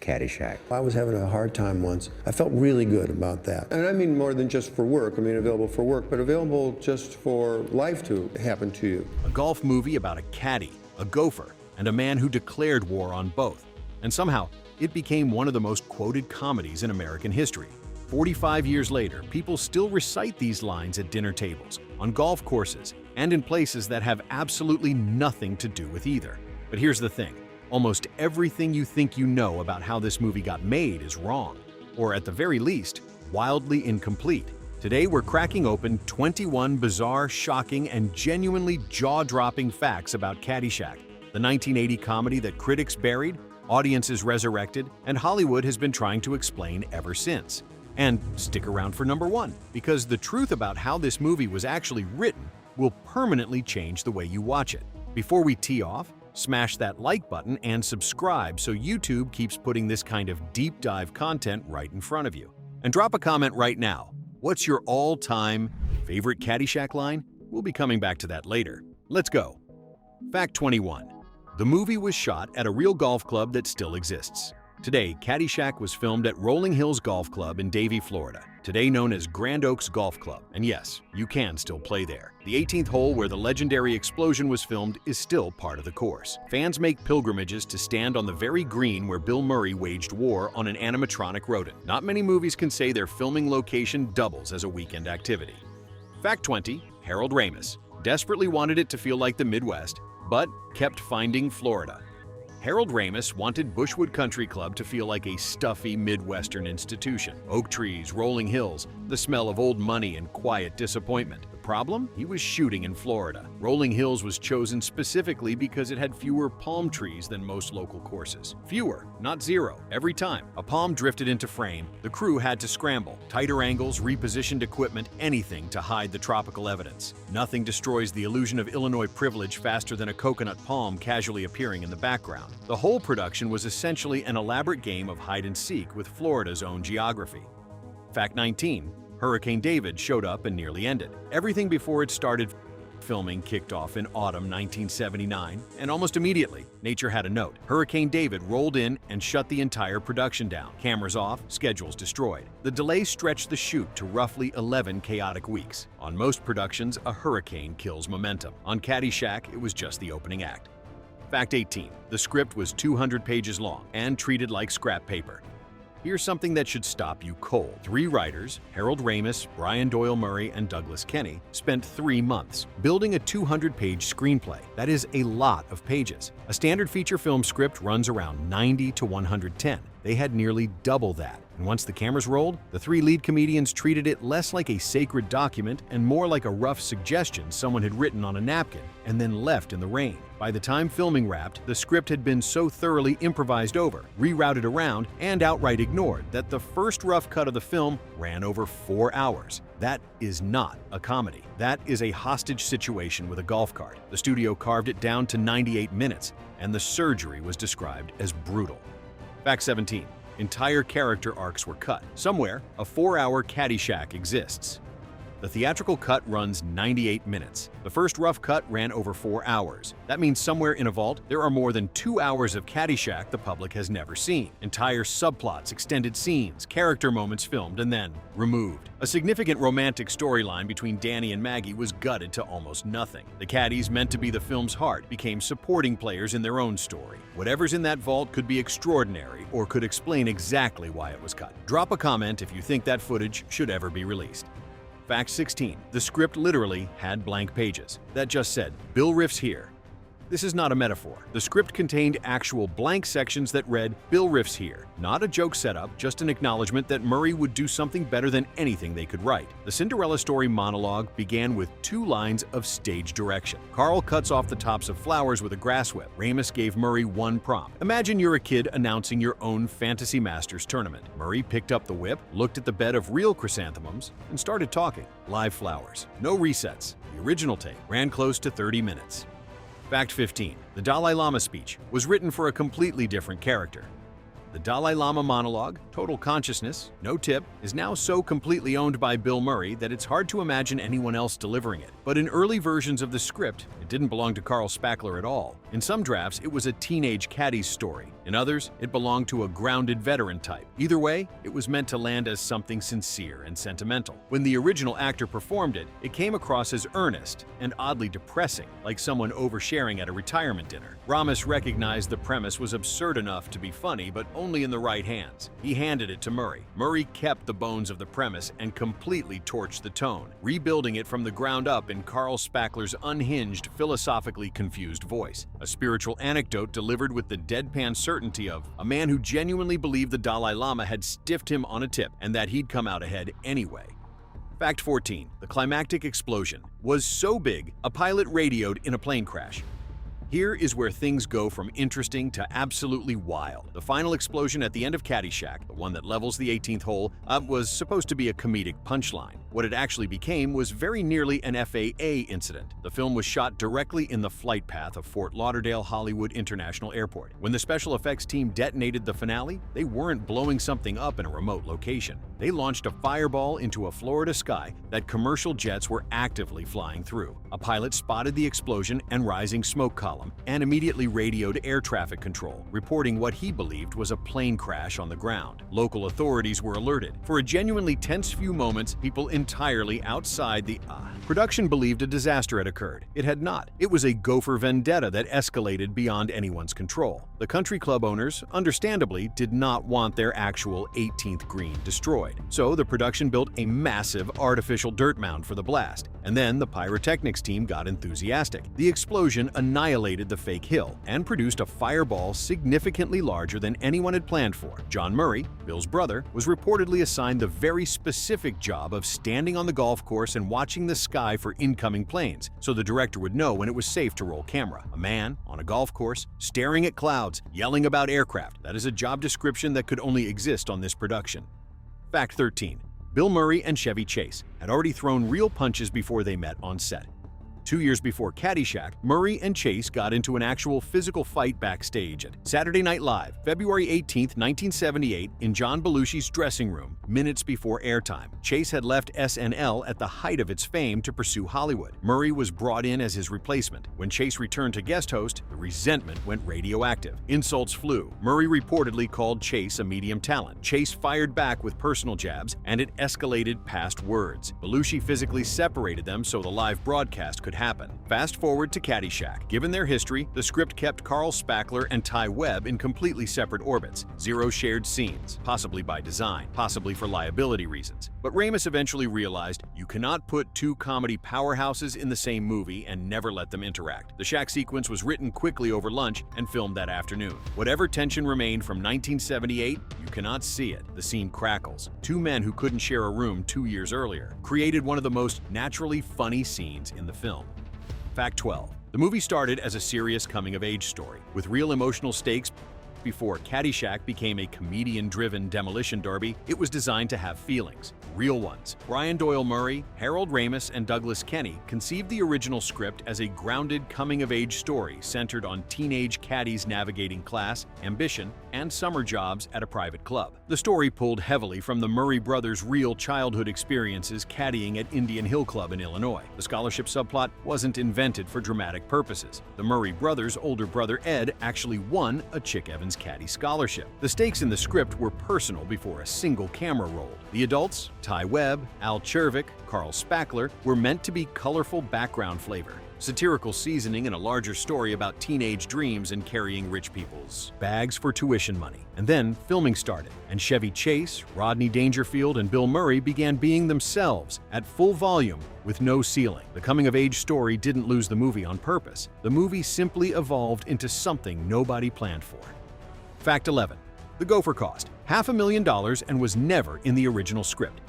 Caddyshack. I was having a hard time once. I felt really good about that. And I mean more than just for work. I mean available for work, but available just for life to happen to you. A golf movie about a caddy, a gopher, and a man who declared war on both. And somehow, it became one of the most quoted comedies in American history. 45 years later, people still recite these lines at dinner tables, on golf courses, and in places that have absolutely nothing to do with either. But here's the thing. Almost everything you think you know about how this movie got made is wrong, or at the very least, wildly incomplete. Today we're cracking open 21 bizarre, shocking, and genuinely jaw-dropping facts about Caddyshack, the 1980 comedy that critics buried, audiences resurrected, and Hollywood has been trying to explain ever since. And stick around for number one, because the truth about how this movie was actually written will permanently change the way you watch it. Before we tee off, smash that like button and subscribe so YouTube keeps putting this kind of deep dive content right in front of you. And drop a comment right now. What's your all-time favorite Caddyshack line? We'll be coming back to that later. Let's go. Fact 21. The movie was shot at a real golf club that still exists. Today, Caddyshack was filmed at Rolling Hills Golf Club in Davie, Florida, today known as Grand Oaks Golf Club. And yes, you can still play there. The 18th hole where the legendary explosion was filmed is still part of the course. Fans make pilgrimages to stand on the very green where Bill Murray waged war on an animatronic rodent. Not many movies can say their filming location doubles as a weekend activity. Fact 20. Harold Ramis desperately wanted it to feel like the Midwest, but kept finding Florida. Harold Ramis wanted Bushwood Country Club to feel like a stuffy Midwestern institution. Oak trees, rolling hills, the smell of old money and quiet disappointment. The problem? He was shooting in Florida. Rolling Hills was chosen specifically because it had fewer palm trees than most local courses. Fewer, not zero. Every time a palm drifted into frame, the crew had to scramble. Tighter angles, repositioned equipment, anything to hide the tropical evidence. Nothing destroys the illusion of Illinois privilege faster than a coconut palm casually appearing in the background. The whole production was essentially an elaborate game of hide-and-seek with Florida's own geography. Fact 19. Hurricane David showed up and nearly ended. Everything before it started filming kicked off in autumn 1979, and almost immediately, nature had a note. Hurricane David rolled in and shut the entire production down. Cameras off, schedules destroyed. The delay stretched the shoot to roughly 11 chaotic weeks. On most productions, a hurricane kills momentum. On Caddyshack, it was just the opening act. Fact 18. The script was 200 pages long and treated like scrap paper. Here's something that should stop you cold. 3 writers, Harold Ramis, Brian Doyle Murray, and Douglas Kenney, spent 3 months building a 200-page screenplay. That is a lot of pages. A standard feature film script runs around 90 to 110. They had nearly double that. And once the cameras rolled, the 3 lead comedians treated it less like a sacred document and more like a rough suggestion someone had written on a napkin and then left in the rain. By the time filming wrapped, the script had been so thoroughly improvised over, rerouted around, and outright ignored that the first rough cut of the film ran over 4 hours. That is not a comedy. That is a hostage situation with a golf cart. The studio carved it down to 98 minutes, and the surgery was described as brutal. Fact 17. Entire character arcs were cut. Somewhere, a 4-hour Caddyshack exists. The theatrical cut runs 98 minutes. The first rough cut ran over 4 hours. That means somewhere in a vault, there are more than 2 hours of Caddyshack the public has never seen. Entire subplots, extended scenes, character moments filmed and then removed. A significant romantic storyline between Danny and Maggie was gutted to almost nothing. The caddies, meant to be the film's heart, became supporting players in their own story. Whatever's in that vault could be extraordinary or could explain exactly why it was cut. Drop a comment if you think that footage should ever be released. Fact 16. The script literally had blank pages that just said, "Bill riffs here." This is not a metaphor. The script contained actual blank sections that read, "Bill riffs here." Not a joke setup, just an acknowledgement that Murray would do something better than anything they could write. The Cinderella story monologue began with 2 lines of stage direction. Carl cuts off the tops of flowers with a grass whip. Ramis gave Murray 1 prompt. Imagine you're a kid announcing your own Fantasy Masters tournament. Murray picked up the whip, looked at the bed of real chrysanthemums, and started talking. Live flowers. No resets. The original take ran close to 30 minutes. Fact 15. The Dalai Lama speech was written for a completely different character. The Dalai Lama monologue, Total Consciousness, No Tip, is now so completely owned by Bill Murray that it's hard to imagine anyone else delivering it. But in early versions of the script, it didn't belong to Carl Spackler at all. In some drafts, it was a teenage caddy's story. In others, it belonged to a grounded veteran type. Either way, it was meant to land as something sincere and sentimental. When the original actor performed it, it came across as earnest and oddly depressing, like someone oversharing at a retirement dinner. Ramos recognized the premise was absurd enough to be funny, but only in the right hands. He handed it to Murray. Murray kept the bones of the premise and completely torched the tone, rebuilding it from the ground up in Carl Spackler's unhinged, philosophically confused voice. A spiritual anecdote delivered with the deadpan certainty of a man who genuinely believed the Dalai Lama had stiffed him on a tip and that he'd come out ahead anyway. Fact 14. The climactic explosion was so big, a pilot radioed in a plane crash. Here is where things go from interesting to absolutely wild. The final explosion at the end of Caddyshack, the one that levels the 18th hole, was supposed to be a comedic punchline. What it actually became was very nearly an FAA incident. The film was shot directly in the flight path of Fort Lauderdale Hollywood International Airport. When the special effects team detonated the finale, they weren't blowing something up in a remote location. They launched a fireball into a Florida sky that commercial jets were actively flying through. A pilot spotted the explosion and rising smoke column and immediately radioed air traffic control, reporting what he believed was a plane crash on the ground. Local authorities were alerted. For a genuinely tense few moments, people entirely outside the production believed a disaster had occurred. It had not. It was a gopher vendetta that escalated beyond anyone's control. The country club owners, understandably, did not want their actual 18th green destroyed. So the production built a massive artificial dirt mound for the blast. And then the pyrotechnics team got enthusiastic. The explosion annihilated the fake hill and produced a fireball significantly larger than anyone had planned for. John Murray, Bill's brother, was reportedly assigned the very specific job of standing on the golf course and watching the sky for incoming planes, so the director would know when it was safe to roll camera. A man on a golf course, staring at clouds, yelling about aircraft. That is a job description that could only exist on this production. Fact 13. Bill Murray and Chevy Chase had already thrown real punches before they met on set. 2 years before Caddyshack, Murray and Chase got into an actual physical fight backstage at Saturday Night Live, February 18, 1978, in John Belushi's dressing room, minutes before airtime. Chase had left SNL at the height of its fame to pursue Hollywood. Murray was brought in as his replacement. When Chase returned to guest host, the resentment went radioactive. Insults flew. Murray reportedly called Chase a medium talent. Chase fired back with personal jabs, and it escalated past words. Belushi physically separated them so the live broadcast could happen. Fast forward to Caddyshack. Given their history, the script kept Carl Spackler and Ty Webb in completely separate orbits. Zero shared scenes, possibly by design, possibly for liability reasons. But Ramos eventually realized you cannot put two comedy powerhouses in the same movie and never let them interact. The Shack sequence was written quickly over lunch and filmed that afternoon. Whatever tension remained from 1978, you cannot see it. The scene crackles. Two men who couldn't share a room 2 years earlier created one of the most naturally funny scenes in the film. Fact 12. The movie started as a serious coming-of-age story, with real emotional stakes. Before Caddyshack became a comedian-driven demolition derby, it was designed to have feelings, real ones. Brian Doyle Murray, Harold Ramis, and Douglas Kenney conceived the original script as a grounded coming-of-age story centered on teenage caddies navigating class, ambition, and summer jobs at a private club. The story pulled heavily from the Murray brothers' real childhood experiences caddying at Indian Hill Club in Illinois. The scholarship subplot wasn't invented for dramatic purposes. The Murray brothers' older brother Ed actually won a Chick Evans Caddy scholarship. The stakes in the script were personal before a single camera rolled. The adults, Ty Webb, Al Chervik, Carl Spackler, were meant to be colorful background flavor, satirical seasoning in a larger story about teenage dreams and carrying rich people's bags for tuition money. And then filming started, and Chevy Chase, Rodney Dangerfield, and Bill Murray began being themselves at full volume with no ceiling. The coming-of-age story didn't lose the movie on purpose. The movie simply evolved into something nobody planned for. Fact 11. The gopher cost $500,000 and was never in the original script.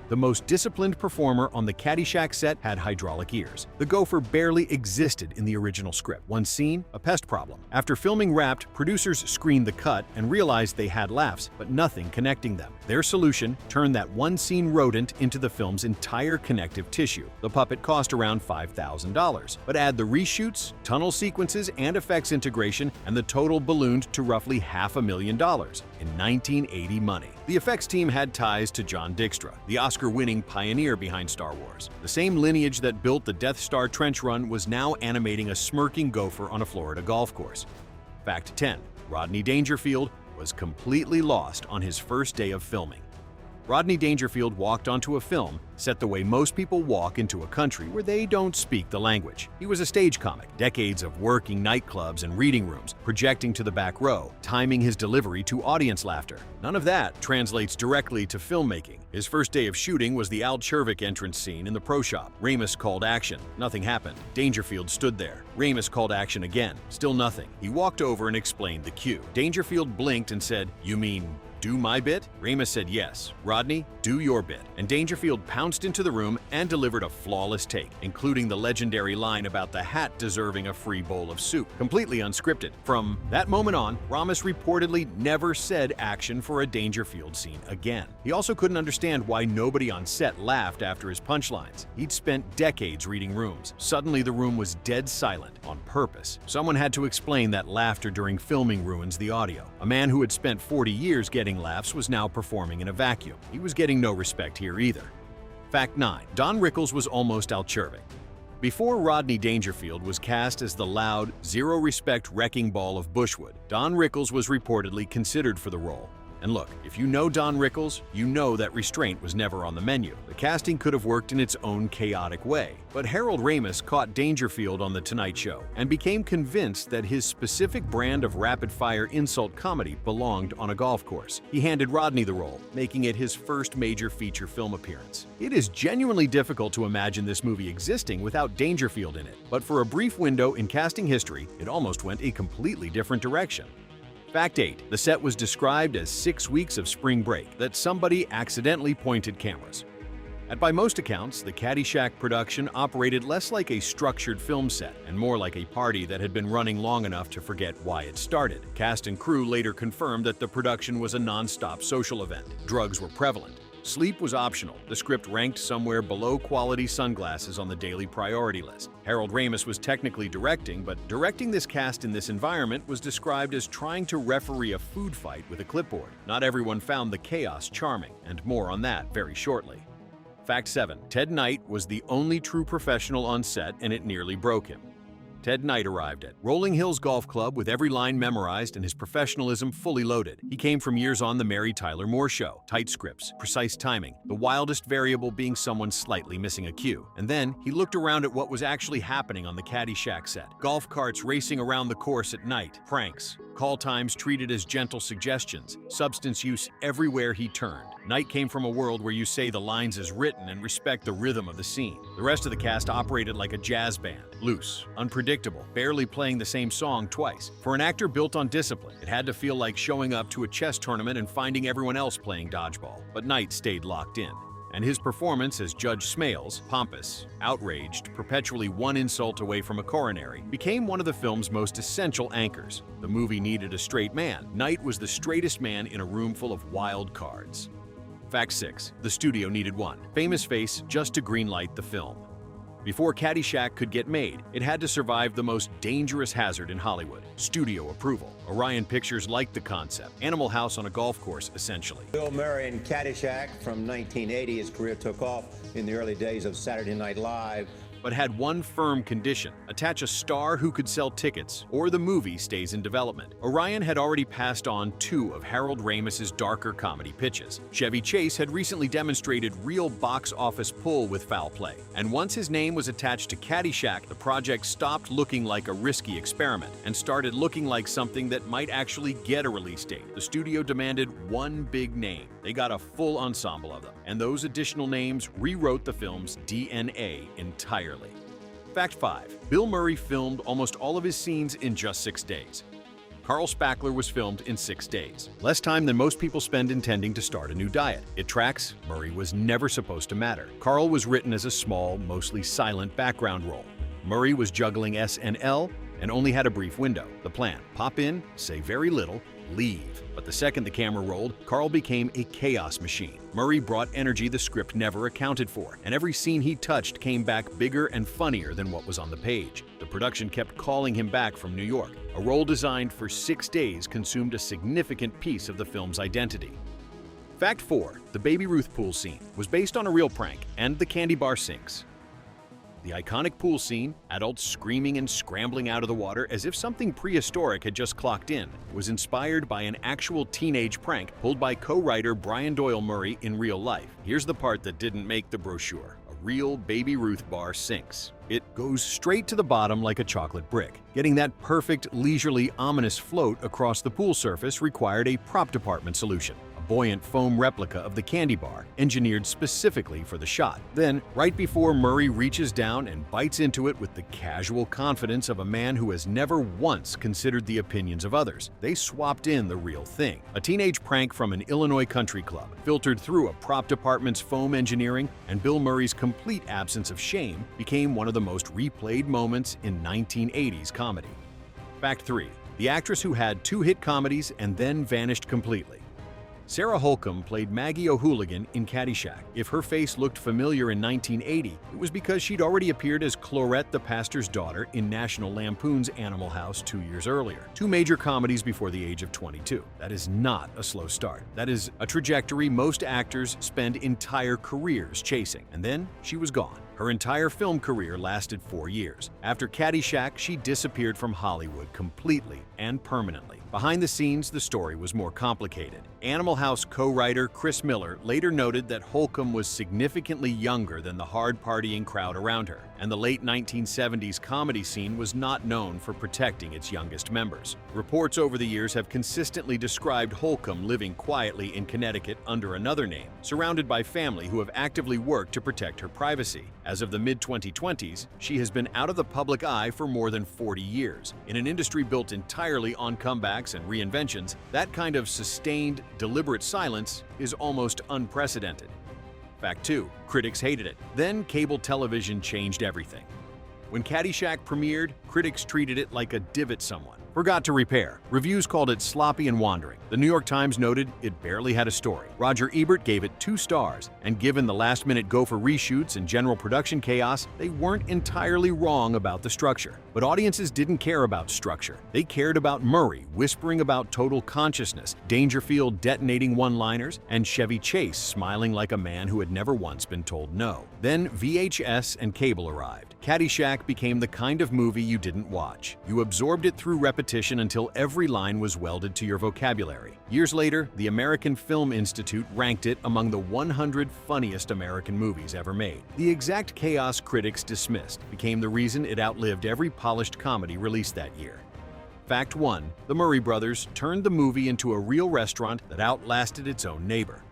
The most disciplined performer on the Caddyshack set had hydraulic ears. The gopher barely existed in the original script. One scene, a pest problem. After filming wrapped, producers screened the cut and realized they had laughs, but nothing connecting them. Their solution turned that one scene rodent into the film's entire connective tissue. The puppet cost around $5,000, but add the reshoots, tunnel sequences, and effects integration, and the total ballooned to roughly $500,000. in 1980 money. The effects team had ties to John Dykstra, the Oscar-winning pioneer behind Star Wars. The same lineage that built the Death Star trench run was now animating a smirking gopher on a Florida golf course. Fact 10. Rodney Dangerfield was completely lost on his first day of filming. Rodney Dangerfield walked onto a film set the way most people walk into a country where they don't speak the language. He was a stage comic, decades of working nightclubs and reading rooms, projecting to the back row, timing his delivery to audience laughter. None of that translates directly to filmmaking. His first day of shooting was the Al Chervik entrance scene in the pro shop. Ramis called action. Nothing happened. Dangerfield stood there. Ramis called action again. Still nothing. He walked over and explained the cue. Dangerfield blinked and said, "You mean do my bit?" Ramis said yes. "Rodney, do your bit." And Dangerfield pounced into the room and delivered a flawless take, including the legendary line about the hat deserving a free bowl of soup, completely unscripted. From that moment on, Ramis reportedly never said action for a Dangerfield scene again. He also couldn't understand why nobody on set laughed after his punchlines. He'd spent decades reading rooms. Suddenly the room was dead silent, on purpose. Someone had to explain that laughter during filming ruins the audio. A man who had spent 40 years getting laughs was now performing in a vacuum. He was getting no respect here either. Fact 9. Don Rickles was almost Al Chervik. Before Rodney Dangerfield was cast as the loud, zero-respect wrecking ball of Bushwood, Don Rickles was reportedly considered for the role. And look, if you know Don Rickles, you know that restraint was never on the menu. The casting could have worked in its own chaotic way. But Harold Ramis caught Dangerfield on The Tonight Show and became convinced that his specific brand of rapid-fire insult comedy belonged on a golf course. He handed Rodney the role, making it his first major feature film appearance. It is genuinely difficult to imagine this movie existing without Dangerfield in it, but for a brief window in casting history, it almost went a completely different direction. Fact 8. The set was described as 6 weeks of spring break that somebody accidentally pointed cameras. And by most accounts, the Caddyshack production operated less like a structured film set and more like a party that had been running long enough to forget why it started. Cast and crew later confirmed that the production was a non-stop social event. Drugs were prevalent. Sleep was optional. The script ranked somewhere below quality sunglasses on the daily priority list. Harold Ramis was technically directing, but directing this cast in this environment was described as trying to referee a food fight with a clipboard. Not everyone found the chaos charming, and more on that very shortly. Fact 7. Ted Knight was the only true professional on set, and it nearly broke him. Ted Knight arrived at Rolling Hills Golf Club with every line memorized and his professionalism fully loaded. He came from years on The Mary Tyler Moore Show, tight scripts, precise timing, the wildest variable being someone slightly missing a cue. And then he looked around at what was actually happening on the Caddyshack set. Golf carts racing around the course at night, pranks, call times treated as gentle suggestions, substance use everywhere he turned. Knight came from a world where you say the lines as written and respect the rhythm of the scene. The rest of the cast operated like a jazz band, loose, unpredictable, barely playing the same song twice. For an actor built on discipline, it had to feel like showing up to a chess tournament and finding everyone else playing dodgeball. But Knight stayed locked in. And his performance as Judge Smales, pompous, outraged, perpetually one insult away from a coronary, became one of the film's most essential anchors. The movie needed a straight man. Knight was the straightest man in a room full of wild cards. Fact 6. The studio needed one famous face just to greenlight the film. Before Caddyshack could get made, it had to survive the most dangerous hazard in Hollywood: studio approval. Orion Pictures liked the concept. Animal House on a golf course, essentially. Bill Murray in Caddyshack from 1980. His career took off in the early days of Saturday Night Live. But had one firm condition: attach a star who could sell tickets, or the movie stays in development. Orion had already passed on 2 of Harold Ramis's darker comedy pitches. Chevy Chase had recently demonstrated real box office pull with Foul Play. And once his name was attached to Caddyshack, the project stopped looking like a risky experiment and started looking like something that might actually get a release date. The studio demanded one big name. They got a full ensemble of them, and those additional names rewrote the film's DNA entirely. Fact 5. Bill Murray filmed almost all of his scenes in just 6 days. Carl Spackler was filmed in 6 days, less time than most people spend intending to start a new diet. It tracks. Murray was never supposed to matter. Carl was written as a small, mostly silent background role. Murray was juggling SNL and only had a brief window. The plan: pop in, say very little, leave. But the second the camera rolled, Carl became a chaos machine. Murray brought energy the script never accounted for, and every scene he touched came back bigger and funnier than what was on the page. The production kept calling him back from New York. A role designed for 6 days consumed a significant piece of the film's identity. Fact 4. The Baby Ruth pool scene was based on a real prank and the candy bar sinks. The iconic pool scene, adults screaming and scrambling out of the water as if something prehistoric had just clocked in, was inspired by an actual teenage prank pulled by co-writer Brian Doyle Murray in real life. Here's the part that didn't make the brochure. A real Baby Ruth bar sinks. It goes straight to the bottom like a chocolate brick. Getting that perfect, leisurely, ominous float across the pool surface required a prop department solution. Buoyant foam replica of the candy bar, engineered specifically for the shot. Then, right before Murray reaches down and bites into it with the casual confidence of a man who has never once considered the opinions of others, they swapped in the real thing. A teenage prank from an Illinois country club, filtered through a prop department's foam engineering, and Bill Murray's complete absence of shame became one of the most replayed moments in 1980s comedy. Fact 3. The actress who had 2 hit comedies and then vanished completely. Sarah Holcomb played Maggie O'Hooligan in Caddyshack. If her face looked familiar in 1980, it was because she'd already appeared as Clorette the pastor's daughter in National Lampoon's Animal House 2 years earlier. 2 major comedies before the age of 22. That is not a slow start. That is a trajectory most actors spend entire careers chasing. And then she was gone. Her entire film career lasted 4 years. After Caddyshack, she disappeared from Hollywood completely and permanently. Behind the scenes, the story was more complicated. Animal House co-writer Chris Miller later noted that Holcomb was significantly younger than the hard-partying crowd around her, and the late 1970s comedy scene was not known for protecting its youngest members. Reports over the years have consistently described Holcomb living quietly in Connecticut under another name, surrounded by family who have actively worked to protect her privacy. As of the mid-2020s, she has been out of the public eye for more than 40 years. In an industry built entirely on comebacks and reinventions, that kind of sustained, deliberate silence is almost unprecedented. Fact 2. Critics hated it. Then cable television changed everything. When Caddyshack premiered, critics treated it like a divot someone forgot to repair. Reviews called it sloppy and wandering. The New York Times noted it barely had a story. Roger Ebert gave it 2 stars, and given the last-minute gopher reshoots and general production chaos, they weren't entirely wrong about the structure. But audiences didn't care about structure. They cared about Murray whispering about total consciousness, Dangerfield detonating one-liners, and Chevy Chase smiling like a man who had never once been told no. Then VHS and cable arrived. Caddyshack became the kind of movie you didn't watch. You absorbed it through repetition until every line was welded to your vocabulary. Years later, the American Film Institute ranked it among the 100 funniest American movies ever made. The exact chaos critics dismissed became the reason it outlived every polished comedy released that year. Fact 1. The Murray brothers turned the movie into a real restaurant that outlasted its own neighbor.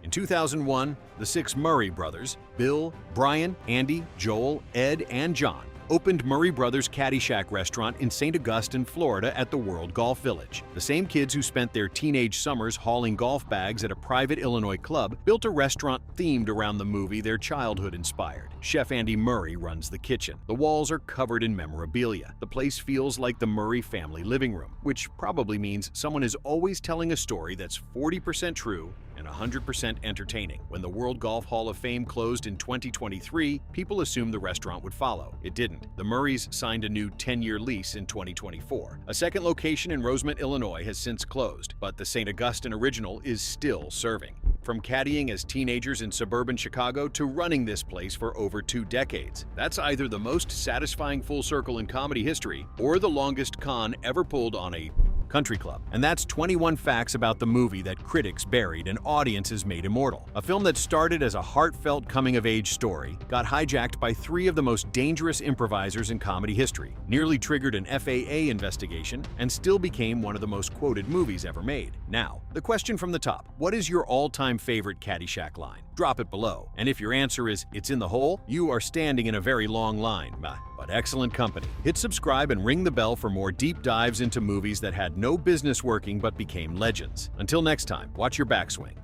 In 2001, the 6 Murray brothers, Bill, Brian, Andy, Joel, Ed, and John, opened Murray Brothers Caddyshack restaurant in St. Augustine, Florida at the World Golf Village. The same kids who spent their teenage summers hauling golf bags at a private Illinois club built a restaurant themed around the movie their childhood inspired. Chef Andy Murray runs the kitchen. The walls are covered in memorabilia. The place feels like the Murray family living room, which probably means someone is always telling a story that's 40% true and 100% entertaining. When the World Golf Hall of Fame closed in 2023, people assumed the restaurant would follow. It didn't. The Murrays signed a new 10-year lease in 2024. A second location in Rosemont, Illinois has since closed, but the St. Augustine original is still serving. From caddying as teenagers in suburban Chicago to running this place for over 2 decades. That's either the most satisfying full circle in comedy history or the longest con ever pulled on a country club. And that's 21 facts about the movie that critics buried and audiences made immortal. A film that started as a heartfelt coming-of-age story, got hijacked by 3 of the most dangerous improvisers in comedy history, nearly triggered an FAA investigation, and still became one of the most quoted movies ever made. Now, the question from the top: what is your all-time favorite Caddyshack line? Drop it below. And if your answer is "it's in the hole," you are standing in a very long line, but excellent company. Hit subscribe and ring the bell for more deep dives into movies that had no business working but became legends. Until next time, watch your backswing.